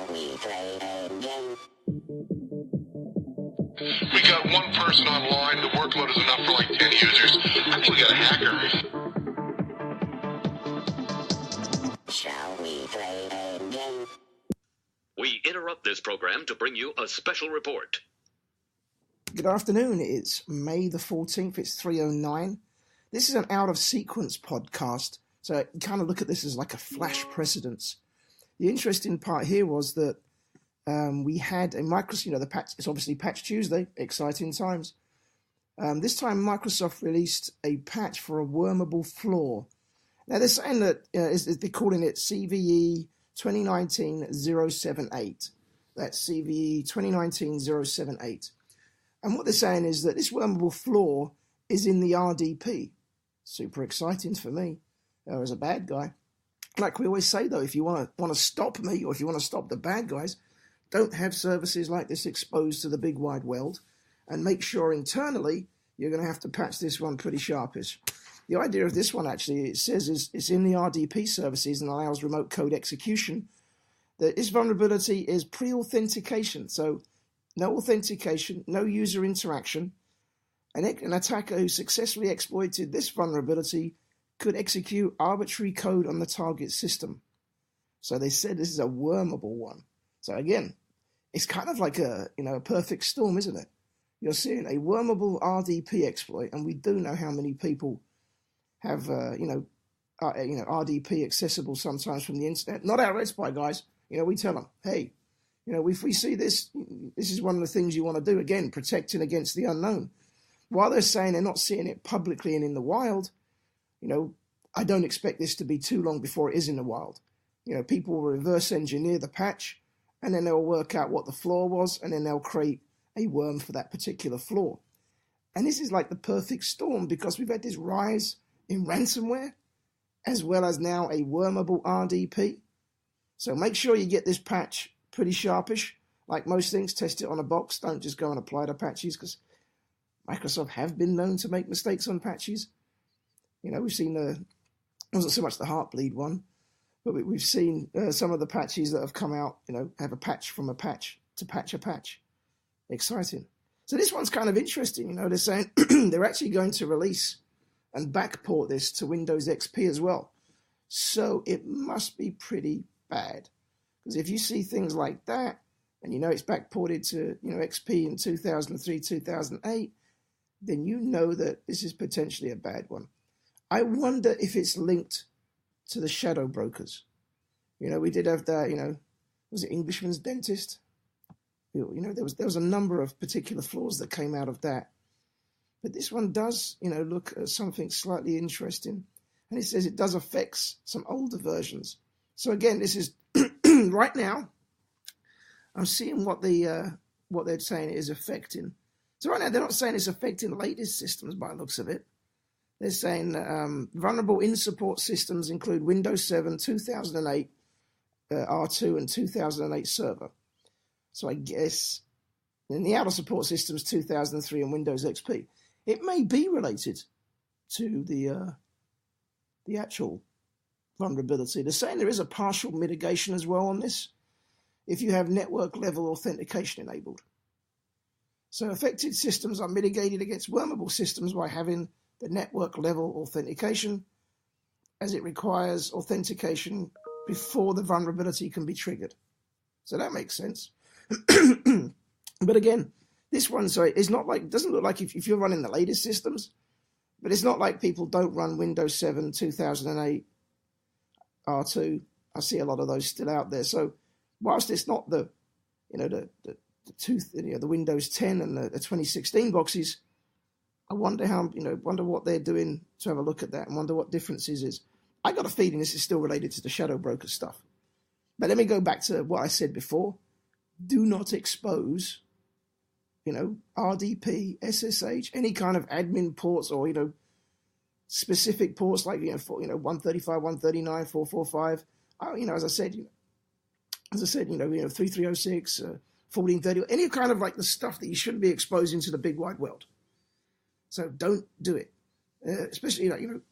Shall we play a game? We got one person online. The workload is enough for like 10 users. I think we got a hacker. Shall we play a game? We interrupt this program to bring you a special report. Good afternoon. It's May the 14th. It's 3:09. This is an out-of-sequence podcast, so you kind of look at this as like a flash precedence. The interesting part here was that we had a Microsoft, the patch, it's obviously Patch Tuesday, exciting times. This time Microsoft released a patch for a wormable flaw. Now they're saying that, they're calling it CVE 2019-078. That's CVE 2019-078. And what they're saying is that this wormable flaw is in the RDP. Super exciting for me as a bad guy. Like we always say, though, if you want to stop me, or if you want to stop the bad guys, don't have services like this exposed to the big wide world, and make sure internally you're going to have to patch this one pretty sharpish. The idea of this one, actually, it says it's in the RDP services and allows remote code execution. That this vulnerability is pre-authentication, so no authentication, no user interaction. An attacker who successfully exploited this vulnerability could execute arbitrary code on the target system. So they said this is a wormable one. So again, it's kind of like a perfect storm, isn't it? You're seeing a wormable RDP exploit, and we do know how many people have RDP accessible sometimes from the internet. Not our Red Spy guys. We tell them, hey, if we see this, this is one of the things you want to do. Again, protecting against the unknown. While they're saying they're not seeing it publicly and in the wild, I don't expect this to be too long before it is in the wild. People will reverse engineer the patch, and then they'll work out what the flaw was, and then they'll create a worm for that particular flaw. And this is like the perfect storm, because we've had this rise in ransomware, as well as now a wormable RDP. So make sure you get this patch pretty sharpish. Like most things, test it on a box. Don't just go and apply the patches, because Microsoft have been known to make mistakes on patches. We've seen it wasn't so much the Heartbleed one, but we've seen some of the patches that have come out, have a patch from a patch to patch a patch. Exciting. So this one's kind of interesting. They're saying they're actually going to release and backport this to Windows XP as well. So it must be pretty bad. Because if you see things like that, and it's backported to XP in 2003, 2008, then you know that this is potentially a bad one. I wonder if it's linked to the shadow brokers. We did have that, was it Englishman's Dentist? There was a number of particular flaws that came out of that. But this one does, look at something slightly interesting. And it says it does affect some older versions. So again, this is right now, I'm seeing what they're saying it is affecting. So right now, they're not saying it's affecting the latest systems by the looks of it. They're saying vulnerable in-support systems include Windows 7, 2008, R2, and 2008 Server. So I guess in the out-of-support systems, 2003 and Windows XP. It may be related to the actual vulnerability. They're saying there is a partial mitigation as well on this if you have network-level authentication enabled. So affected systems are mitigated against wormable systems by having the network-level authentication, as it requires authentication before the vulnerability can be triggered. So that makes sense. But again, this one, it's not like, doesn't look like if you're running the latest systems, but it's not like people don't run Windows 7, 2008, R2. I see a lot of those still out there. So whilst it's not the Windows 10 and the 2016 boxes, I wonder wonder what they're doing to have a look at that, and wonder what differences is. I got a feeling this is still related to the shadow broker stuff. But let me go back to what I said before. Do not expose, RDP, SSH, any kind of admin ports, or, specific ports like, 135, 139, 445. As I said, 3306, 1430, any kind of like the stuff that you shouldn't be exposing to the big wide world. So don't do it. Especially,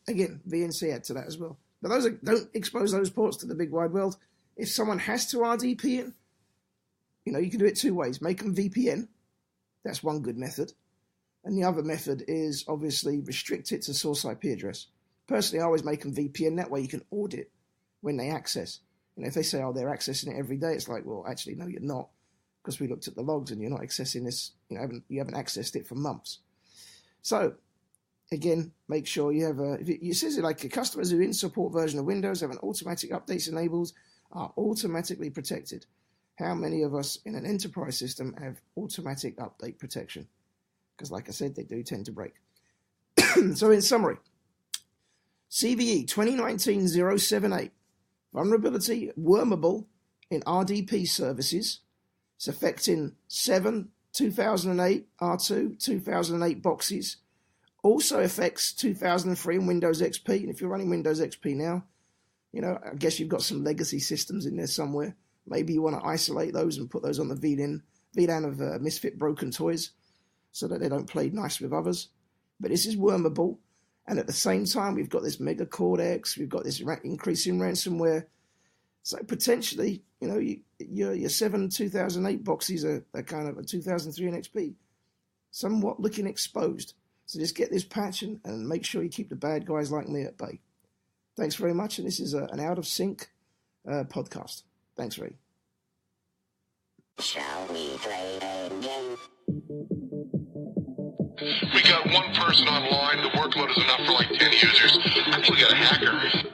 again, VNC add to that as well. But don't expose those ports to the big wide world. If someone has to RDP it, you can do it two ways. Make them VPN. That's one good method. And the other method is obviously restrict it to source IP address. Personally, I always make them VPN. That way you can audit when they access. If they say, oh, they're accessing it every day, it's like, well, actually, no, you're not, because we looked at the logs and you're not accessing this. You haven't accessed it for months. So, again, make sure you have it says it like customers who in support version of Windows have an automatic updates enabled are automatically protected. How many of us in an enterprise system have automatic update protection? Because like I said, they do tend to break. So in summary, CVE 2019-078, vulnerability wormable in RDP services. It's affecting 7 2008 R2, 2008 boxes. Also affects 2003 and Windows XP. And if you're running Windows XP now, I guess you've got some legacy systems in there somewhere. Maybe you want to isolate those and put those on the VLAN of Misfit Broken Toys so that they don't play nice with others. But this is wormable. And at the same time, we've got this Mega Cortex. We've got this increase in ransomware. So potentially, your 7 2008 boxes are kind of a 2003 and XP, somewhat looking exposed. So just get this patch and make sure you keep the bad guys like me at bay. Thanks very much. And this is an out of sync podcast. Thanks, Ray. Shall we play a game? We got one person online. The workload is enough for like 10 users. I think we got a hacker.